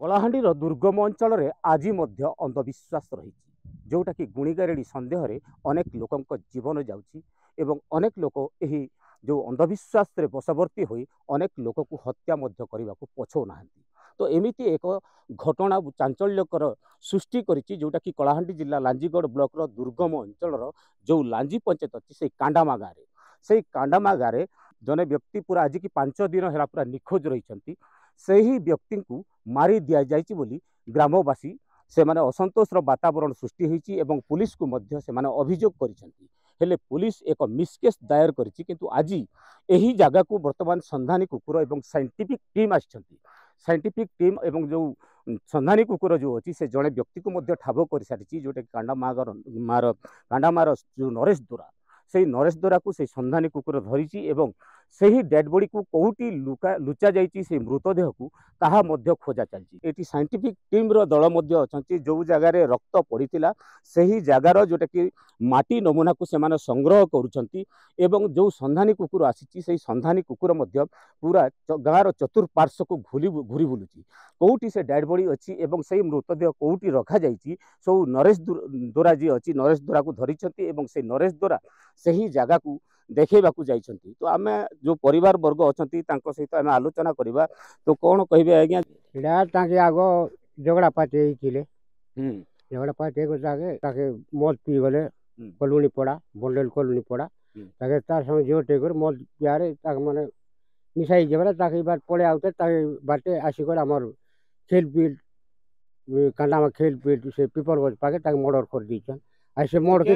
कलाहांडीर दुर्गम अंचल आज अंधविश्वास रही जोटा कि गुणीगारेड़ी सन्देह अनेक लोक जीवन जाऊँगी अनेक लोक यही जो अंधविश्वास बशवर्ती हो अनेक लोक को हत्या करने को पछौना। तो एमती एक घटना चांचल्यकर सृष्टि करिछि जोटा कि कलाहांडी जिला लांजीगढ़ ब्लॉक दुर्गम अंचल जो लांजी पंचायत अच्छी से कांडामा गाँव में से कांडामा गाँव में जने व्यक्ति पूरा आज की 5 दिन है पूरा निखोज रही से ही व्यक्ति को मारी दि जाइछि बोली ग्रामवासी से माने असंतोषर वातावरण सृष्टि होइछि एवं पुलिस को मध्य से माने अभियोग करिसेंति। हेले पुलिस एक मिसकेस दायर करिछि किंतु आज यही जगह को वर्तमान संधानी कुकुर एवं साइंटिफिक टीम आछंती। साइंटिफिक टीम एवं जो संधानी कुकुर जो अच्छी से जड़े व्यक्ति को मध्य ठाब कर सारी जोटा कांडामार जो नरेश दोरा से नरेश दोरा को से संधानी कुकुर धरी एवं से ही डेड बॉडी को कौटी लुचा जाइए से मृतदेह को ताहा मध्य खोजा चलती। ये साइंटिफिक टीम रो दल मध्य अच्छा जो जगार रक्त पड़ता से ही जगार जोटा कि माटी नमूना को सेमाने संग्रह करुछंती एवं जो संधानी कुकुर आसी से संधानी कुकुर मध्य पूरा गाँव चतुर्पार्श्व को घूरी बुलूची कौटी से डेड बॉडी अच्छी एवं से मृतदेह कौटी रखा जाइए सब नरेश दोरा जी अच्छी नरेश दोरा को धरी से नरेश दोरा से ही जगह को देखा जाइछंती। तो आम जो परिवार वर्ग अच्छा सहित आम आलोचना करवा तो कौन कहे आज्ञा आग झगड़ा पाती झगड़ा पाती मद पी गले कलुनी पड़ा बंडेल कलुनी पड़ा तार संगे झील टेक मद पियारे माने मिसाई जबले बार पड़े आउते बाटे आसिक आमर खेल पीट कांडामा खेल पीट से पीपल गज पाके मर्डर कर दीचन ऐसे मोड़ के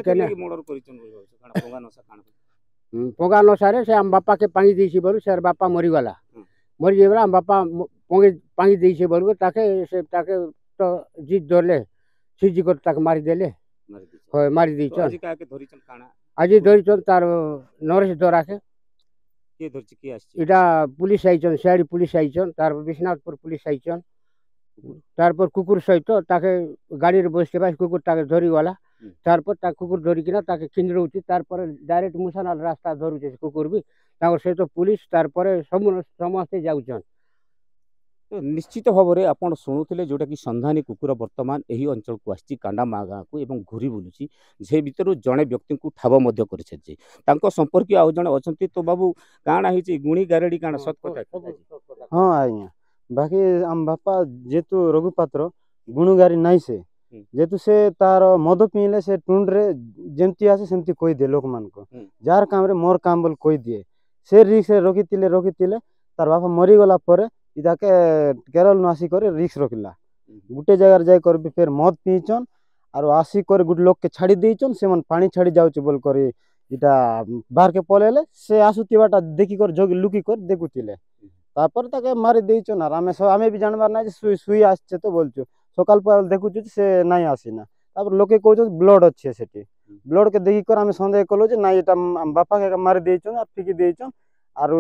पंगा नसारे से आम बापा के पानी देसी बोलू से बापा मरीगला मरी आम बापा पानी देसी बोलू से तो जीत धरले सीजी कर मारी देले मारी दी आज धरी तार नरेश दोरा के इटा पुलिस आईचन सियाड़ी पुलिस आईचन तार विश्वनाथपुर पुलिस आईचन तारपर कुकुर सहित गाड़ी रे बस के कुकुर धरी गला तारपर कुकुर धरिकिना किंजड़ौची तारपर डायरेक्ट मुसानाल रास्ता धरुचे कुकुर भी सहित पुलिस तारपर समस्ते जाउचन। तो निश्चित भाव में आप शुणुले जोटा कि संधानी कुकुर वर्तमान यही अंचल को आसी कांडामा गाँव को एवं घूरी बुलूची जे भितर जड़े व्यक्ति को ठाब कर संपर्क आउ जड़े अच्छा। तो बाबू काଣା होती गुणी गारेड़ी काଣା सत कथा? हाँ आज्ञा बाकी आम बापा जेतु रघुपात्र गुणगारी नाई से जेतु से तार मद पीले से टुंड्रे जमती आसे सेमती कोई दे लोक मान को जार काम रे मोर काम बोल कोई दिए से रिक्स रखी तार बापा मरी गला पर इताके केरल न आसी करे रिक्स रखिला गुटे जगह जाय कर फिर मद पीचन आरो आसी कर गुट लोक के छाड़ी देचन से मन पानी छाड़ी जाउछ बोल करे इटा बाहर के पलेले से आसुतिबाटा देखि कर जोगी लुकी कर देखुतिले तापर ताके मारी देचन आर आमे भी जानबार ना जे सुई आछे तो बोलछु सकाल पर देखुछु से नाई आसीना तापर लोके कहछ ब्लड अच्छे सेठी ब्लड के देखि कर आमे संदेह कलो जे नाई एटा बापा के मारी देचन आ फिकी देचन आर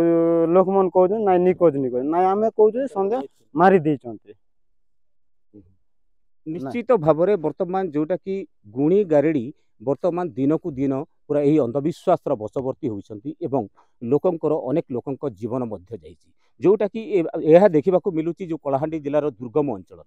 लोक मन कहछ नाई निकोज नाई आमे कहछ संदेह मारी देचन। निश्चित भाव में वर्तमान जोटा कि गुणी गारेड़ी वर्तमान दिन को दिन पूरा यही अंधविश्वास बशवर्ती होती लोकंकर अनेक लोक जीवन मध्य जोटा कि यह देखा मिलूँ जो कलाहांडी जिलार दुर्गम अंचल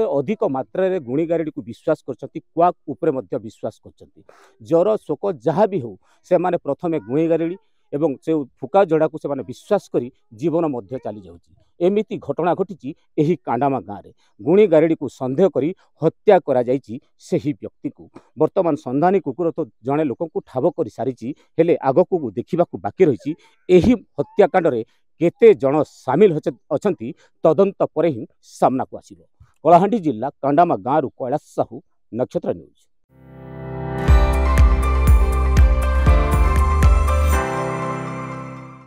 अधिक मात्रा गुणी गारेड़ी को विश्वास करछंती क्वाक उपरे मध्य विश्वास करछंती जर शोक जहाँ भी हो से माने प्रथमे गुणी गारेड़ी एवं से फुका जड़ा को से विश्वास करी जीवन मध्य चली जाउची। एमिति घटना घटी यही कांडामा गाँव में गुणी गारेड़ी को सन्देह करी हत्या करा जाइछि सेही व्यक्ति को वर्तमान संधानी कुकुर तो जड़े लोक को ठाब कर सारी हेले आगक देखा बाकी रही यही हत्याकांड रे केते जन सामिल अछंती तदंत पर ही सामना को आसिबो। कलाहांडी जिला कांडामा गाँव कैलाश साहू नक्षत्र न्यूज।